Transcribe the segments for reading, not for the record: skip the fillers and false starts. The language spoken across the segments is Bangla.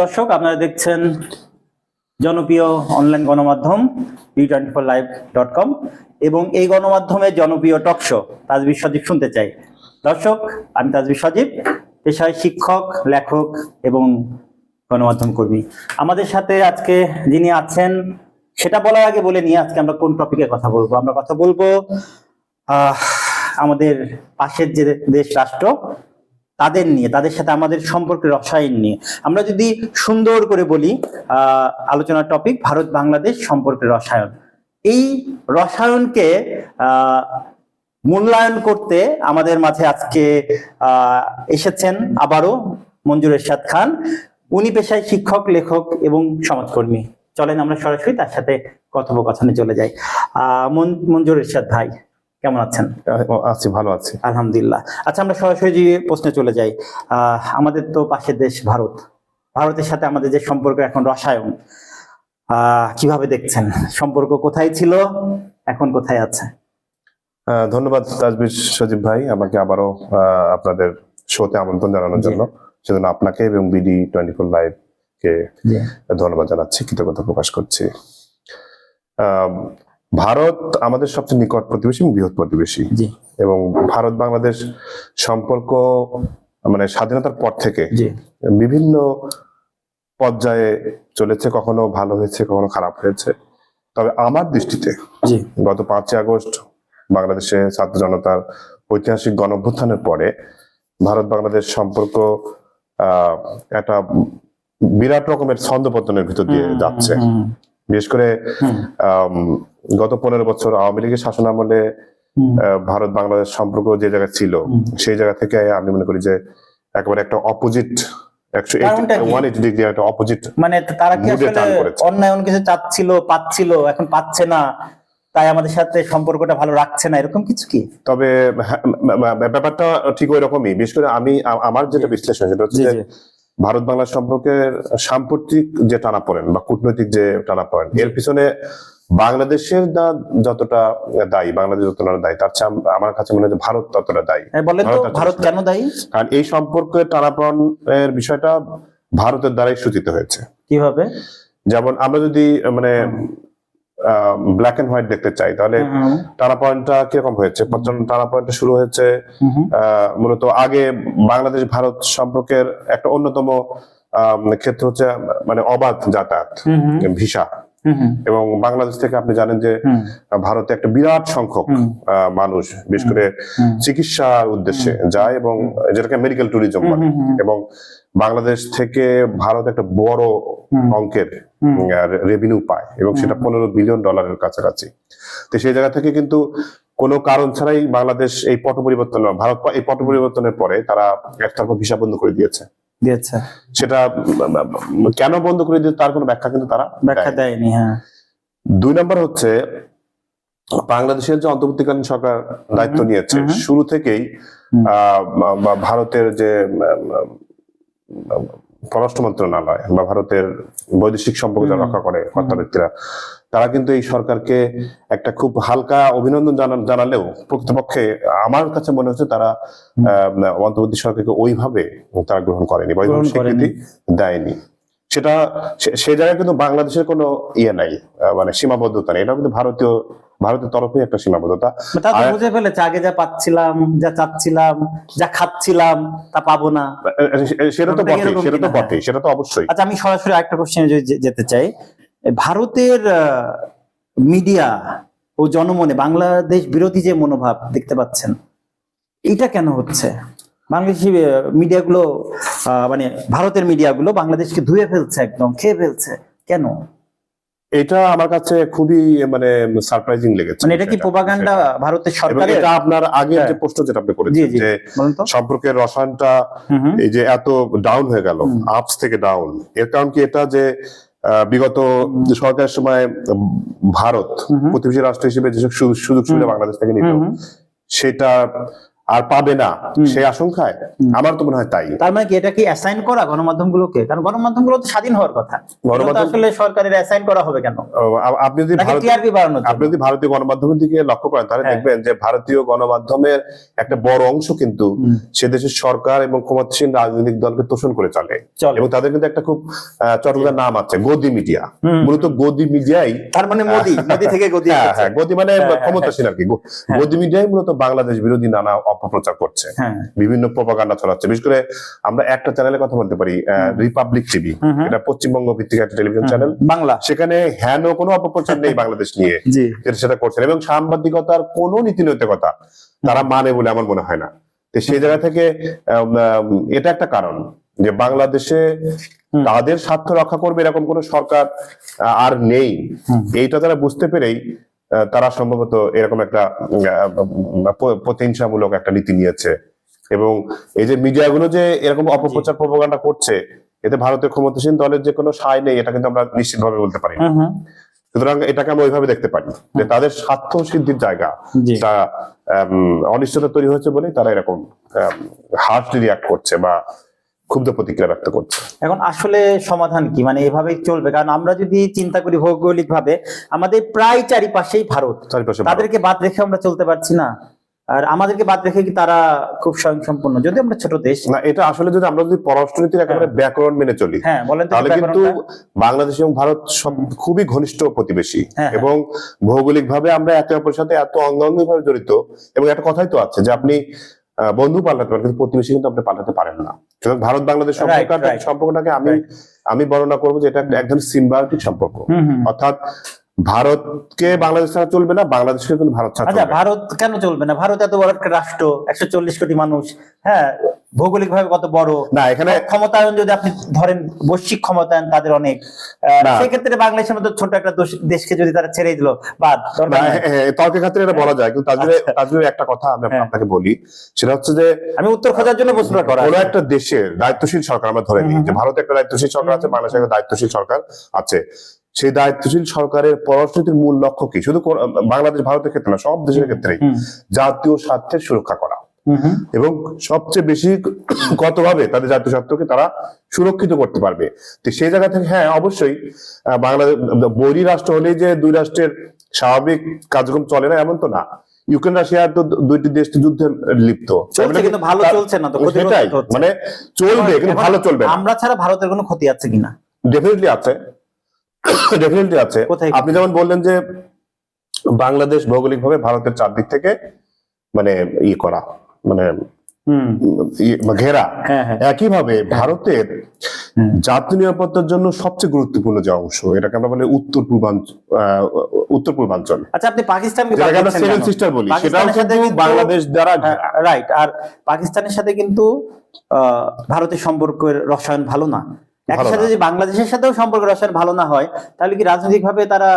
দর্শক, আপনারা দেখছেন জনপ্রিয় অনলাইন গণমাধ্যম e24live.com এবং এই গণমাধ্যমের জনপ্রিয় টক শো তাজবীর সজীব শুনতে চাই। দর্শক, আমি তাজবীর সজীব, পেশায় শিক্ষক, লেখক এবং গণমাধ্যম কর্মী। আমাদের সাথে আজকে যিনি আছেন সেটা বলার আগে বলে নিয়ে আজকে আমরা কোন টপিকে কথা বলবো। আমরা কথা বলবো আমাদের পাশের যে দেশ রাষ্ট্র তাদের নিয়ে, তাদের সাথে আমাদের সম্পর্কের রসায়ন নিয়ে। আমরা যদি সুন্দর করে বলি আলোচনার টপিক ভারত বাংলাদেশ সম্পর্কের রসায়ন। এই রসায়নকে মূল্যায়ন করতে আমাদের মাঝে আজকে এসেছেন আবারও মঞ্জুর এরশাদ খান। উনি পেশায় শিক্ষক, লেখক এবং সমাজকর্মী। চলেন আমরা সরাসরি তার সাথে কথোপকথনে চলে যাই। মঞ্জুর এরশাদ ভাই, কেমন আছেন? আছি, ভালো আছি, আলহামদুলিল্লাহ। আচ্ছা, আমরা সরাসরি যে প্রশ্নে চলে যাই। আমাদের তো পাশের দেশ ভারত, ভারতের সাথে আমাদের যে সম্পর্ক এখন রসায়ন, কিভাবে দেখছেন? সম্পর্ক কোথায় ছিল, এখন কোথায় আছে? ধন্যবাদ তাজবীর সজীব ভাই, আমাকে আবারও আপনাদের শোতে আমন্ত্রণ জানানোর জন্য। সেজন্য আপনাকে এবং BD24 লাইভ কে ধন্যবাদ জানাচ্ছি, কৃতজ্ঞতা প্রকাশ করছি। ভারত আমাদের সবচেয়ে নিকট প্রতিবেশী এবং বৃহৎ প্রতিবেশী, এবং ভারত বাংলাদেশ সম্পর্ক মানে স্বাধীনতার পর থেকে বিভিন্ন পর্যায়ে চলেছে, কখনো ভালো হয়েছে, কখনো খারাপ হয়েছে। তবে আমার দৃষ্টিতে গত 5ই আগস্ট বাংলাদেশে ছাত্র জনতার ঐতিহাসিক গণঅভ্যুত্থানের পরে ভারত বাংলাদেশ সম্পর্ক একটা বিরাট রকমের ছন্দপতনের ভিতর দিয়ে যাচ্ছে। বিশেষ করে গত 15 বছর আওয়ামী লীগের শাসনামলে ভারত বাংলাদেশ সম্পর্ক যে জায়গায় ছিল সেই জায়গা থেকে আমি মনে করি যে একেবারে একটা অপোজিট, 180 ডিগ্রি একটা অপোজিট। মানে তারা কি আসলে অন্যায় কিছু চাচ্ছিল, পাচ্ছিল, এখন পাচ্ছে না, তাই আমাদের সাথে সম্পর্কটা ভালো রাখছে না, এরকম কিছু কি? তবে ব্যাপারটা ঠিক ওই রকমই। বিশেষ করে আমার যেটা বিশ্লেষণ সেটা হচ্ছে ভারত বাংলাদেশ সম্পর্কের সাম্প্রতিক যে টানাপোড়েন বা কূটনৈতিক যে টানাপোড়েন, এর পিছনে বাংলাদেশের যতটা দায়ী, বাংলাদেশ যতটা দায়ী, তার চেয়ে আমার কাছে মনে হয় যে ভারত ততটা দায়ী। ভারত কেন দায়ী? কারণ এই সম্পর্কের টানাপোড়েনের বিষয়টা ভারতের দ্বারাই সূচিত হয়েছে। কিভাবে? যেমন আমরা যদি মানে ব্ল্যাক এন্ড হোয়াইট দেখতে চাই, তাহলে টানাপোড়েনটা কিরকম হয়েছে? টানাপোড়েনটা শুরু হয়েছে মূলত আগে বাংলাদেশ ভারত সম্পর্কের একটা অন্যতম ক্ষেত্র হচ্ছে মানে অবাধ যাতায়াত, ভিসা। এবং বাংলাদেশ থেকে আপনি জানেন যে ভারতে একটা বিরাট সংখ্যক মানুষ বিশেষ করে চিকিৎসার উদ্দেশ্যে যায়, এবং যেটাকে মেডিকেল ট্যুরিজম বলে। এবং বাংলাদেশ থেকে ভারত একটা বড় অঙ্কের রেভিনিউ পায়, এবং সেটা $15 বিলিয়ন কাছাকাছি। তো সেই জায়গা থেকে কিন্তু কোনো কারণ ছাড়াই বাংলাদেশ এই পট পরিবর্তন, ভারত এই পট পরিবর্তনের পরে তারা একতরফা ভিসা বন্ধ করে দিয়েছে। সেটা কেন বন্ধ করে দিয়েছে তার কোনো ব্যাখ্যা কিন্তু তারা ব্যাখ্যা দেয়নি। 2 নম্বর হচ্ছে বাংলাদেশের যে অন্তর্বর্তীকালীন সরকার দায়িত্ব নিয়েছে, শুরু থেকেই ভারতের যে পররাষ্ট্র মন্ত্রণালয় বা ভারতের বৈদেশিক সম্পর্ক যারা রক্ষা করে কর্তা ব্যক্তিরা, তারা কিন্তু এই সরকারকে একটা খুব হালকা অভিনন্দন জানালেও প্রকৃতপক্ষে আমার কাছে মনে হচ্ছে তারা অন্তর্বর্তী সরকারকে ওইভাবে তারা গ্রহণ করেনি বা ওইভাবে স্বীকৃতি দেয়নি। সেটা সেই জায়গায় কিন্তু বাংলাদেশের কোনো নাই, মানে সীমাবদ্ধতা নেই। এটা কিন্তু ভারতের তরফে একটা সীমাবদ্ধতা। বুঝে ফেলেছে আগে যা পাচ্ছিলাম, যা চাচ্ছিলাম, যা খাচ্ছিলাম তা পাবো না। সেটা তো বটেই, সেটা তো অবশ্যই। আচ্ছা, আমি সরাসরি আরেকটা কোশ্চেনে যেতে চাই। ভারতের মিডিয়া ও জনমনে বাংলাদেশ বিরোধী যে মনোভাব দেখতে পাচ্ছেন, এটা কেন হচ্ছে? বাংলাদেশি মিডিয়াগুলো মানে ভারতের মিডিয়াগুলো বাংলাদেশকে ধুয়ে ফেলছে, একদম খেয়ে ফেলছে, কেন? এটা আমার কাছে খুবই মানে সারপ্রাইজিং লেগেছে। মানে এটা কি প্রোপাগান্ডা ভারতের সরকারের? এটা আপনার আগের যে প্রশ্ন যেটা আপনি করেছেন যে সম্পর্কের রসায়নটা এই যে এত ডাউন হয়ে গেল, আপস থেকে ডাউন, এর কারণ কি এটা যে বিগত সরকারের সময় ভারত প্রতিবেশী রাষ্ট্র হিসেবে যেসব সুযোগ সুবিধা বাংলাদেশ থেকে নিত, সেটা আর পাবে না সেই আশঙ্কায়, আমার তো মনে হয় তাই। তার মানে কি এটা কি অ্যাসাইন করা গণমাধ্যমগুলোকে? কারণ গণমাধ্যমগুলো তো স্বাধীন হওয়ার কথা, গণমাধ্যম আসলে সরকারের অ্যাসাইন করা হবে কেন? আপনি যদি টিআরপি বাড়ানোর জন্য? আপনি যদি ভারতীয় গণমাধ্যমের দিকে লক্ষ্য করেন তাহলে দেখবেন যে ভারতীয় গণমাধ্যমের একটা বড় অংশ কিন্তু সে দেশের সরকার এবং ক্ষমতাসীন রাজনৈতিক দলকে তোষণ করে চলে, এবং তাদের কিন্তু একটা খুব চটকদার নাম আছে, গদি মিডিয়া। মূলত গদি মিডিয়াই, তার মানে মোদি থেকে গদি, হ্যাঁ গদি মানে ক্ষমতাসীন আর কি। গদি মিডিয়াই মূলত বাংলাদেশ বিরোধী নানা অপপ্রচার করছে, বিভিন্ন প্রপাগান্ডা ছড়াচ্ছে। বিশেষ করে আমরা একটা চ্যানেলের কথা বলতে পারি, রিপাবলিক টিভি, এটা পশ্চিমবঙ্গ ভিত্তিক একটা টেলিভিশন চ্যানেল বাংলা। সেখানে হেন কোনো অপপ্রচার নেই বাংলাদেশ নিয়ে, সেটা করছেন, এবং সাংবাদিকতার কোনো নীতি নৈতিকতা তারা মানে বলে আমার মনে হয় না। তো সেই জায়গা থেকে এটা একটা কারণ যে বাংলাদেশে তাদের স্বার্থ রক্ষা করবে এরকম কোন সরকার আর নেই, এইটা তারা বুঝতে পেরেই তারা সম্ভবত এরকম একটা প্রতিহিংসামূলক একটা নীতি নিয়েছে। এবং এই যে মিডিয়াগুলো যে এরকম অপপ্রচার প্রপাগান্ডা করছে, এতে ভারতের ক্ষমতাসীন দলের যে কোনো সায় নেই, এটা কিন্তু আমরা নিশ্চিতভাবে বলতে পারি। সুতরাং এটাকে আমরা ওইভাবে দেখতে পারি যে তাদের স্বার্থ সিদ্ধির জায়গা, তা অনিশ্চয়তা তৈরি হয়েছে বলেই তারা এরকম হার্শলি রিঅ্যাক্ট করছে বা ক্ষুব্ধ প্রতিক্রিয়া ব্যক্ত করছে। এখন আসলে সমাধান কি? মানে এভাবেই চলবে? কারণ আমরা যদি চিন্তা করি ভৌগোলিক ভাবে আমাদের প্রায় চারিপাশেই ভারত, তাদেরকে বাদ রেখে আমরা চলতে পারছি না। আর আমাদেরকে বাদ রেখে কি তারা খুব স্বয়ংসম্পূর্ণ, যদি আমরা ছোট দেশ না? এটা আসলে যদি আমরা যদি পররাষ্ট্রনীতির একেবারে ব্যাকরণ মেনে চলি, তাহলে কিন্তু বাংলাদেশ এবং ভারত খুবই ঘনিষ্ঠ প্রতিবেশী, এবং ভৌগোলিক ভাবে আমরা একে অপরের সাথে এত অঙ্গাঙ্গি ভাবে জড়িত। এবং একটা কথাই তো আছে যে আপনি বন্ধু পাল্টাতে পারেন কিন্তু প্রতিবেশী কিন্তু আপনি পাল্টাতে পারেন না। সুতরাং ভারত বাংলাদেশ সম্পর্কটাকে আমি বর্ণনা করবো যে এটা এক ধরনের সিম্বায়োটিক সম্পর্ক, অর্থাৎ ভারতকে বাংলাদেশ ছাড়া চলবে না, বাংলাদেশকে কিন্তু ভারত ছাড়া চলবে না। ভারত কেন চলবে না? ভারত এত বড় একটা রাষ্ট্র, 140 কোটি মানুষ, হ্যাঁ, ভৌগোলিক ভাবে কত বড়। না, এখানে ক্ষমতায়ন যদি আপনি ধরেন, বৈশ্বিক ক্ষমতায়ন তাদের অনেক, সেক্ষেত্রে বাংলাদেশের মতো ছোট একটা দেশকে যদি তারা ছেড়ে দিল, বাদ তর্কের ক্ষেত্রে এটা বলা যায়। কিন্তু তাজুর একটা কথা আমি আপনাকে বলি, সেটা হচ্ছে যে আমি উত্তর খোঁজার জন্য প্রশ্ন করা, কোন একটা দেশের দায়িত্বশীল সরকার, আমরা ধরে নিই যে ভারতে একটা দায়িত্বশীল সরকার আছে, বাংলাদেশে একটা দায়িত্বশীল সরকার আছে, সেই দায়িত্বশীল সরকারের পররাষ্ট্রনীতির মূল লক্ষ্য কি? শুধু বাংলাদেশ ভারতের ক্ষেত্রে না, সব দেশের ক্ষেত্রেই জাতীয় স্বার্থের সুরক্ষা করা, এবং সবচেয়ে বেশি কতভাবে তাদের জাতীয় স্বার্থকে তারা সুরক্ষিত করতে পারবে। তো সেই জায়গা থেকে হ্যাঁ অবশ্যই বাংলাদেশ বৈরী রাষ্ট্র হলেই যে দুই রাষ্ট্রের স্বাভাবিক কার্যক্রম চলে না এমন তো না। ইউক্রেন রাশিয়া তো দুইটি দেশ যুদ্ধে লিপ্ত, কিন্তু ভালো চলছে না তো, সেটাই মানে চলবে কিন্তু ভালো চলবে। আমরা ছাড়া ভারতের কোনো ক্ষতি আছে কিনা? ডেফিনেটলি আছে, ডেফিনেটলি আছে। আপনি যেমন বললেন যে বাংলাদেশ ভৌগোলিক ভাবে ভারতের চারদিক থেকে মানে করা, মানে ঘেরা, একইভাবে ভারতের জাতীয় নিরাপত্তার জন্য সবচেয়ে গুরুত্বপূর্ণ যে অংশ, এটাকে আমরা বলি উত্তর পূর্বাঞ্চল। আচ্ছা, আপনি পাকিস্তানকে সেভেন সিস্টার বলি, সেটাও কিন্তু বাংলাদেশ দ্বারা রাইট। আর পাকিস্তানের সাথে কিন্তু ভারতের সম্পর্কের রসায়ন ভালো না। একই সাথে যদি বাংলাদেশের সাথেও সম্পর্ক রসায়ন ভালো না হয়, তাহলে কি রাজনৈতিক ভাবে তারা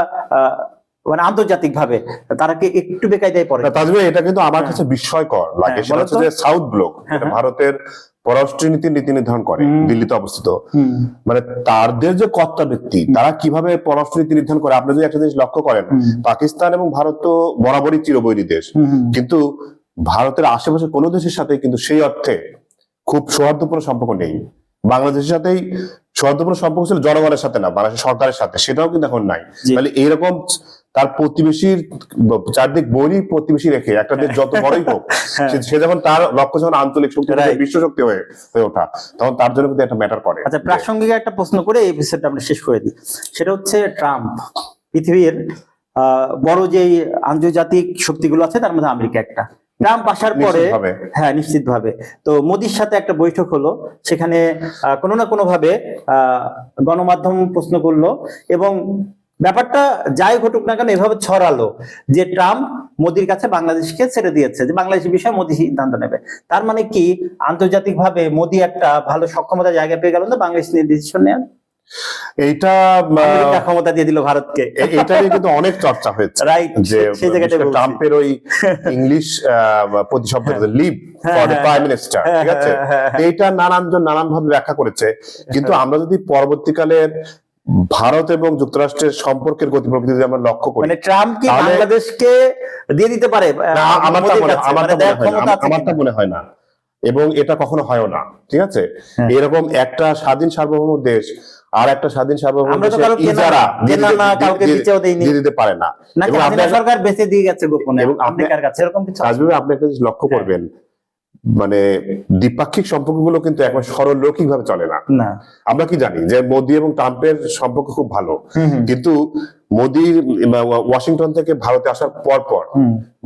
মানে আন্তর্জাতিক ভাবে তারা কি একটু বেকায়দায় পড়ে? তাজবে এটা কিন্তু আমার কাছে বিস্ময়কর লাগে, সেটা হচ্ছে যে সাউথ ব্লক ভারতের পররাষ্ট্রনীতির নীতি নির্ধারণ করে, দিল্লিতে অবস্থিত, মানে তাদের যে কর্তা ব্যক্তি তারা কিভাবে পররাষ্ট্রনীতি নির্ধারণ করে। আপনি যদি একটা জিনিস লক্ষ্য করেন, পাকিস্তান এবং ভারত তো বরাবরই চিরবৈরী দেশ, কিন্তু ভারতের আশেপাশে কোনো দেশের সাথে কিন্তু সেই অর্থে খুব সৌহার্দ্যপূর্ণ সম্পর্ক নেই। বাংলাদেশের সাথেই সৌহার্দ্যপূর্ণ সম্পর্ক ছিল, জনগণের সাথে না, বাংলাদেশের সরকারের সাথে, সেটাও কিন্তু এখন নাই। তাহলে এইরকম তার প্রতিবেশীর চারদিক বৈরী প্রতিবেশী রেখে একটা দেশ যত বড়ই হোক, সে যখন তার লক্ষ্য যখন আঞ্চলিক শক্তি, বিশ্ব শক্তি হয়ে ওঠা, তখন তার জন্য কিন্তু একটা ম্যাটার করে। আচ্ছা, প্রাসঙ্গিক একটা প্রশ্ন করে এই এপিসোডটা আমরা শেষ করে দিই। সেটা হচ্ছে ট্রাম্প পৃথিবীর বড় যেই আন্তর্জাতিক শক্তিগুলো আছে তার মধ্যে আমেরিকা একটা। ট্রাম্প আসার পরে হ্যাঁ নিশ্চিতভাবে তো মোদির সাথে একটা বৈঠক হলো, সেখানে কোনো না কোনো ভাবে গণমাধ্যম প্রশ্ন করলো, এবং ব্যাপারটা যাই ঘটুক না কেন এভাবে ছড়ালো যে ট্রাম্প মোদির কাছে বাংলাদেশকে ছেড়ে দিয়েছে, যে বাংলাদেশের বিষয়ে মোদি সিদ্ধান্ত নেবে। তার মানে কি আন্তর্জাতিক ভাবে মোদি একটা ভালো সক্ষমতা জায়গা পেয়ে গেল না বাংলাদেশ নিয়ে ডিসিশন নেওয়ার? এইটা ক্ষমতা দিয়ে দিল ভারতকে, এটা নিয়ে কিন্তু অনেক চর্চা হয়েছে, রাইট? সেই জায়গাটা ট্রাম্পের ওই ইংলিশ প্রতিশব্দ live for the prime minister, ঠিক আছে, এইটা নানান ভাবে ব্যাখ্যা করেছে। কিন্তু আমরা যদি পরবর্তীকালের ভারত এবং যুক্তরাষ্ট্রের সম্পর্কের গতি প্রকৃতি যদি আমরা লক্ষ্য করি, মানে ট্রাম্প কি তাহলে- বাংলাদেশকে দিয়ে দিতে পারে? না, আমারটা মোদির মনে- কাছে? আমারটা মানে মনে দেওয়ার হয় না, ক্ষমতা আছে আমারটা কিনা? মনে হয় না, এবং এটা কখনো হয়ও না। ঠিক আছে, হ্যাঁ। এরকম একটা স্বাধীন সার্বভৌম দেশ আর একটা স্বাধীন সার্বভৌম আমরা তো দেশের কারো ইজারা কেনা না, কাউকে বেচেও দেয়নি। দিয়ে দিতে পারে না। নাকি এবং হাসিনা আপনি- সরকার বেঁচে দিয়ে গেছে গোপনে এবং আপনি- আমেরিকার কাছে, এরকম কিছু আছে? রাজীব, আপনি একটা জিনিস লক্ষ্য হ্যাঁ। করবেন, মানে দ্বিপাক্ষিক সম্পর্কগুলো কিন্তু এখন সরলরৈখিক ভাবে চলে না। না। আমরা কি জানি যে মোদি এবং ট্রাম্পের সম্পর্ক খুব ভালো, কিন্তু মোদি ওয়াশিংটন থেকে ভারতে আসার পর পর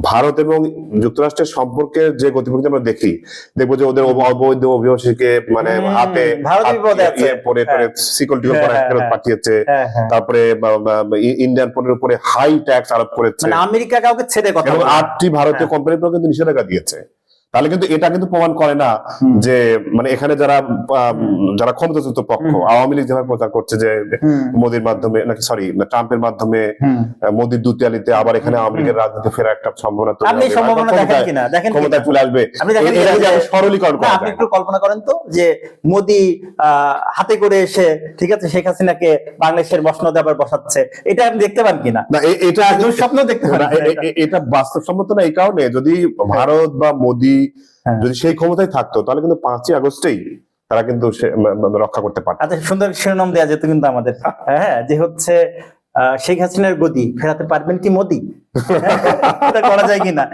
ভারত এবং যুক্তরাষ্ট্রের সম্পর্কের যে গতিবিধি আমরা দেখবো যে ওদের অবৈধ অভিবাসীকে মানে হাতে ভারত বিপদে আছে। পরে সিকিউরিটি ফেরত পাঠিয়েছে, হ্যাঁ, হ্যাঁ। তারপরে ইন্ডিয়ান পণ্যের উপরে হাই ট্যাক্স আরোপ করেছে, মানে আমেরিকা কাউকে ছেড়ে কথা এবং বলে না। 8টি ভারতীয় কোম্পানির উপর কিন্তু নিষেধাজ্ঞা দিয়েছে। তাহলে কিন্তু এটা কিন্তু প্রমাণ করে না যে মানে এখানে যারা ক্ষমতাচ্যুত পক্ষ, আওয়ামী লীগ যেভাবে প্রচার করছে যে মোদির মাধ্যমে নাকি সরি ট্রাম্পের মাধ্যমে মোদির দুতিয়ালিতে আবার এখানে আওয়ামী লীগের রাজনীতি ফেরার একটা সম্ভাবনা তৈরি আপনি হবে, সম্ভাবনা বা দেখেন কিনা? দেখেন কিনা? ক্ষমতায় চলে আসবে, আপনি দেখেন এটা কিনা যদি যে- আমি সরলীকরণ না, করা আপনি যায় একটু কল্পনা করেন তো যে মোদি হাতে করে এসে, ঠিক আছে, শেখ হাসিনাকে বাংলাদেশের মসনদে আবার বসাচ্ছে, এটা আপনি দেখতে পান কিনা? না, এটা দুঃস্বপ্ন দেখতে পান না, কিনা এটা? এটা বাস্তবসম্মত না। এই কারণে যদি ভারত বা মোদি হ্যাঁ। যদি সেই ক্ষমতায় থাকতো তাহলে কিন্তু 5ই আগস্টেই তারা কিন্তু রক্ষা করতে পারত। আচ্ছা, সুন্দর শিরোনাম দেওয়া যেত কিন্তু আমাদের, হ্যাঁ, যে হচ্ছে শেখ হাসিনার গদি ফেরাতে পারবেন কি মোদি? এটা করা যায় কিনা?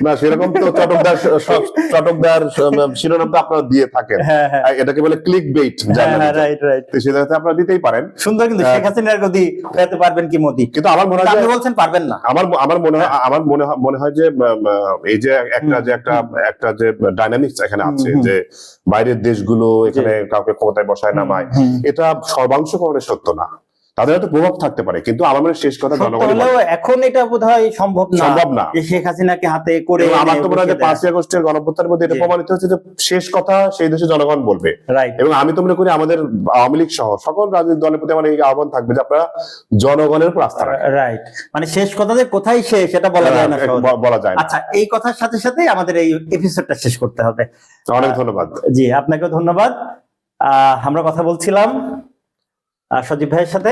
না, সেরকম তো চটকদার শিরোনাম তো আপনারা দিয়ে থাকেন। হ্যাঁ, হ্যাঁ। এটাকে বলে ক্লিক বেইট, রাইট রাইট। সেটাতে আপনারা দিতেই পারেন। সুন্দর, কিন্তু শেখ হাসিনার গদি ফেরাতে পারবেন কি মোদি? কিন্তু আমার মনে হয় আপনি যে- বলছেন পারবেন না। আমার মনে হয় যে এই যে একটা যে ডাইনামিক্স এখানে আছে, যে বাইরের দেশগুলো এখানে কাউকে ক্ষমতায় বসায় নামায়, এটা সর্বাংশকরণে সত্য না। তাদের হয়তো প্রভাব থাকতে পারে, কিন্তু আমার মনে হয় শেষ কথা সত্য জনগণই হলেও বলে। এখন এটা বোধহয় সম্ভব না না। যে শেখ হাসিনাকে হাতে করে এবং আমার তো মনে হয় যে 5ই আগস্টের গণঅভ্যুত্থানের মধ্যে এটা জি। প্রমাণিত হচ্ছে যে শেষ কথা সেই দেশে জনগণ বলবে। রাইট। এবং আমি তো মনে করি আমাদের আওয়ামী লীগ সহ সকল রাজনৈতিক দলের প্রতি আমার এই আহ্বান থাকবে যে আপনারা জনগণের উপর আস্থা রাখেন। রাইট, মানে শেষ কথা যে কোথায় শেষ সেটা বলা যায় না সহজে। বলা যায় না। আচ্ছা, এই কথার সাথে সাথে আমাদের এই এপিসোডটা শেষ করতে হবে। অনেক ধন্যবাদ। জি, আপনাকেও ধন্যবাদ। আমরা কথা বলছিলাম সজীব ভাইয়ের সাথে।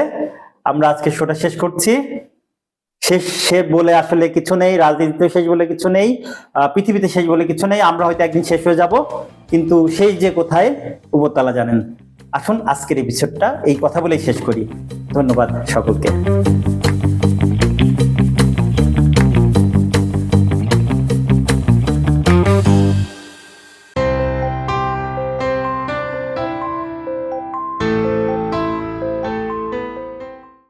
আমরা আজকে শোটা শেষ করছি। শেষ বলে আসলে কিছু নেই, রাজনীতিতে শেষ বলে কিছু নেই, পৃথিবীতে শেষ বলে কিছু নেই। আমরা হয়তো একদিন শেষ হয়ে যাব, কিন্তু শেষ যে কোথায় উপরতলা জানেন। আসুন আজকের এপিসোডটা এই কথা বলেই শেষ করি। ধন্যবাদ সকলকে।